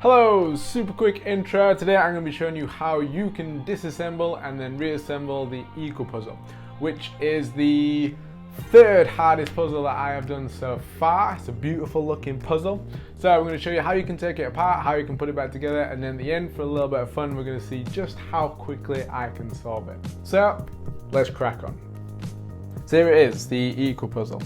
Hello, super quick intro. Today I'm going to be showing you how you can disassemble and then reassemble the EQUA puzzle, which is the third hardest puzzle that I have done so far. It's a beautiful looking puzzle. So I'm going to show you how you can take it apart, how you can put it back together, and then at the end, for a little bit of fun, we're going to see just how quickly I can solve it. So let's crack on. So here it is, the EQUA puzzle.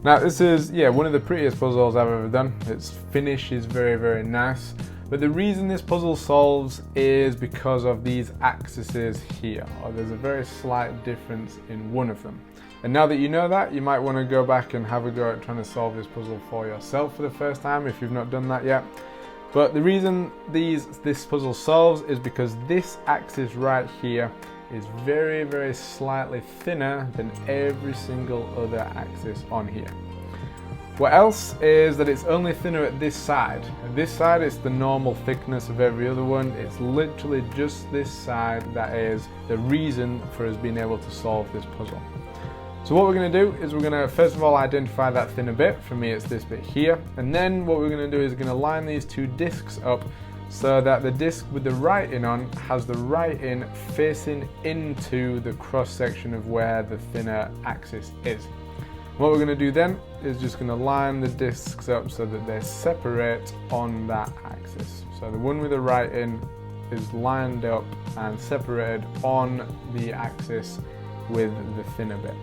Now this is, one of the prettiest puzzles I've ever done. Its finish is very, very nice. But the reason this puzzle solves is because of these axes here. There's a very slight difference in one of them. And now that you know that, you might want to go back and have a go at trying to solve this puzzle for yourself for the first time if you've not done that yet. But the reason this puzzle solves is because this axis right here is very, very slightly thinner than every single other axis on here. What else is that it's only thinner at this side. At this side it's the normal thickness of every other one. It's literally just this side that is the reason for us being able to solve this puzzle. So what we're going to do is we're going to first of all identify that thinner bit. For me it's this bit here. And then what we're going to do is we're going to line these two discs up so that the disc with the writing on has the writing facing into the cross section of where the thinner axis is. What we're going to do then is just going to line the discs up so that they're separate on that axis. So the one with the writing is lined up and separated on the axis with the thinner bit.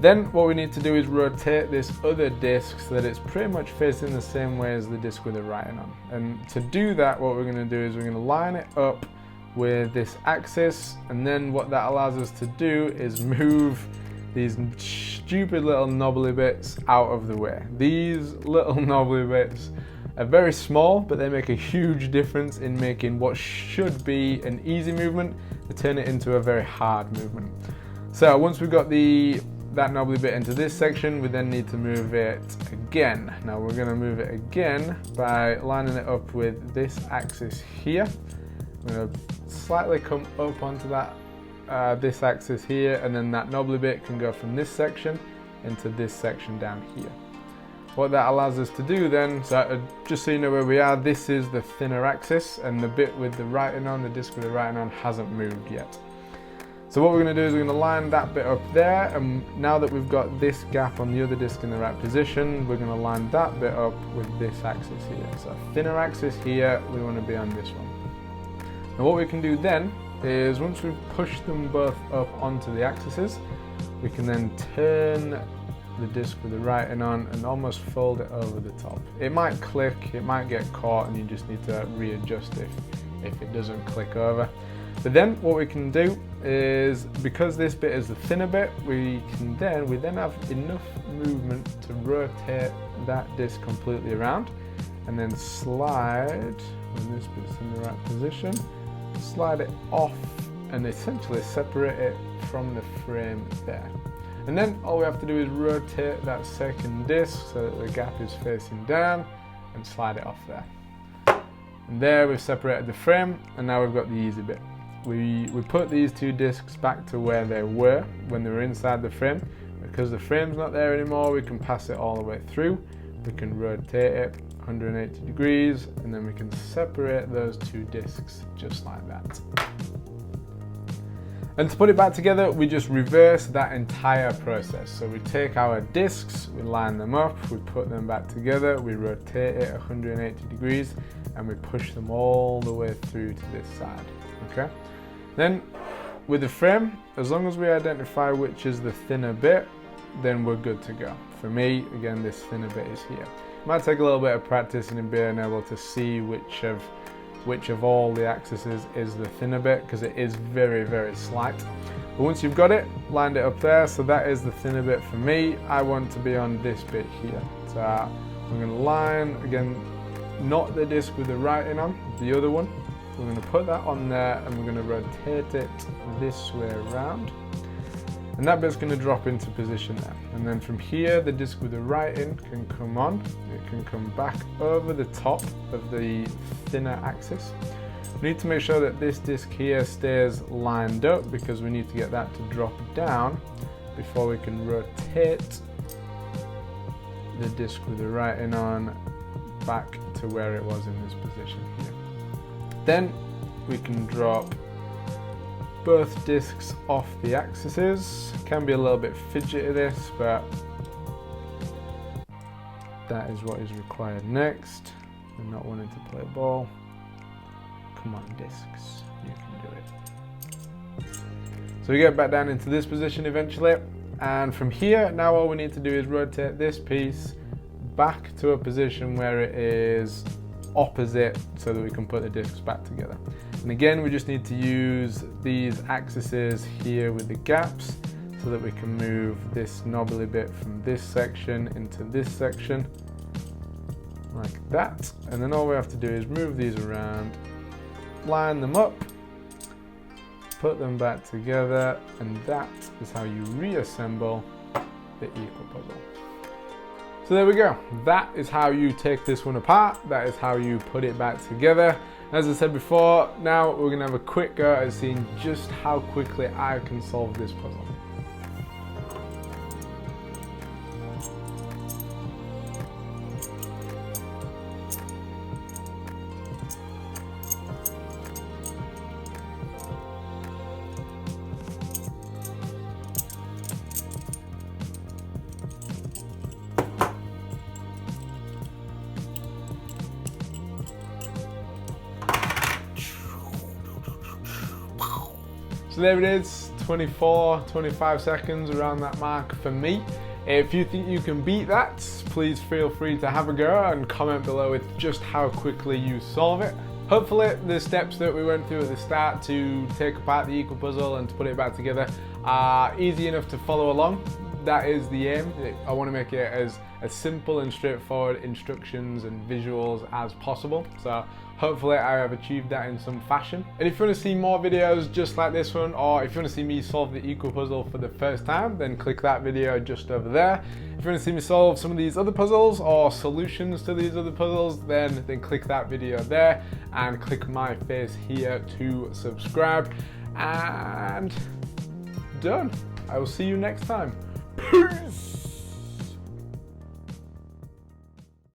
Then what we need to do is rotate this other disc so that it's pretty much facing the same way as the disc with the writing on. And to do that, what we're going to do is we're going to line it up with this axis, and then what that allows us to do is move these stupid little knobbly bits out of the way. These little knobbly bits are very small, but they make a huge difference in making what should be an easy movement to turn it into a very hard movement. So once we've got that knobbly bit into this section, we then need to move it again. Now we're going to move it again by lining it up with this axis here. I'm going to slightly come up onto that this axis here, and then that knobbly bit can go from this section into this section down here. What that allows us to do then, so just so you know where we are, this is the thinner axis, and the bit with the writing on, the disc with the writing on, hasn't moved yet. So what we're going to do is we're going to line that bit up there, and now that we've got this gap on the other disc in the right position, we're going to line that bit up with this axis here. So thinner axis here, we want to be on this one. And what we can do then is once we've pushed them both up onto the axes, we can then turn the disc with the writing on and almost fold it over the top. It might click, it might get caught, and you just need to readjust it if it doesn't click over. But then what we can do is, because this bit is the thinner bit, we then have enough movement to rotate that disc completely around, and then slide, when this bit's in the right position, slide it off and essentially separate it from the frame there. And then all we have to do is rotate that second disc so that the gap is facing down and slide it off there. And there we've separated the frame, and now we've got the easy bit. We put these two discs back to where they were when they were inside the frame. Because the frame's not there anymore, we can pass it all the way through. We can rotate it 180 degrees, and then we can separate those two discs just like that. And to put it back together, we just reverse that entire process. So we take our discs, we line them up, we put them back together, we rotate it 180 degrees, and we push them all the way through to this side. Okay? Then with the frame, as long as we identify which is the thinner bit, then we're good to go. For me, again, this thinner bit is here. It might take a little bit of practice in being able to see which of all the axes is the thinner bit, because it is very, very slight. But once you've got it, lined it up there, so that is the thinner bit for me. I want to be on this bit here. So I'm going to line, again, not the disc with the writing on, the other one. We're going to put that on there, and we're going to rotate it this way around. And that bit's going to drop into position there. And then from here, the disc with the writing can come on. It can come back over the top of the thinner axis. We need to make sure that this disc here stays lined up, because we need to get that to drop down before we can rotate the disc with the writing on back to where it was in this position here. Then we can drop both discs off the axes. Can be a little bit fidgety this, but that is what is required next. I'm not wanting to play ball. Come on, discs, you can do it. So we get back down into this position eventually, and from here, now all we need to do is rotate this piece back to a position where it is opposite so that we can put the discs back together. And again, we just need to use these axes here with the gaps so that we can move this knobbly bit from this section into this section, like that. And then all we have to do is move these around, line them up, put them back together, and that is how you reassemble the EQUA puzzle. So there we go. That is how you take this one apart. That is how you put it back together. As I said before, now we're gonna have a quick go at seeing just how quickly I can solve this puzzle. So there it is, 25 seconds around that mark for me. If you think you can beat that, please feel free to have a go and comment below with just how quickly you solve it. Hopefully the steps that we went through at the start to take apart the EQUA puzzle and to put it back together are easy enough to follow along. That is the aim. I want to make it as simple and straightforward instructions and visuals as possible. So hopefully I have achieved that in some fashion. And if you want to see more videos just like this one, or if you want to see me solve the EQUA puzzle for the first time, then click that video just over there. If you want to see me solve some of these other puzzles or solutions to these other puzzles, then click that video there and click my face here to subscribe. And done. I will see you next time. Peace!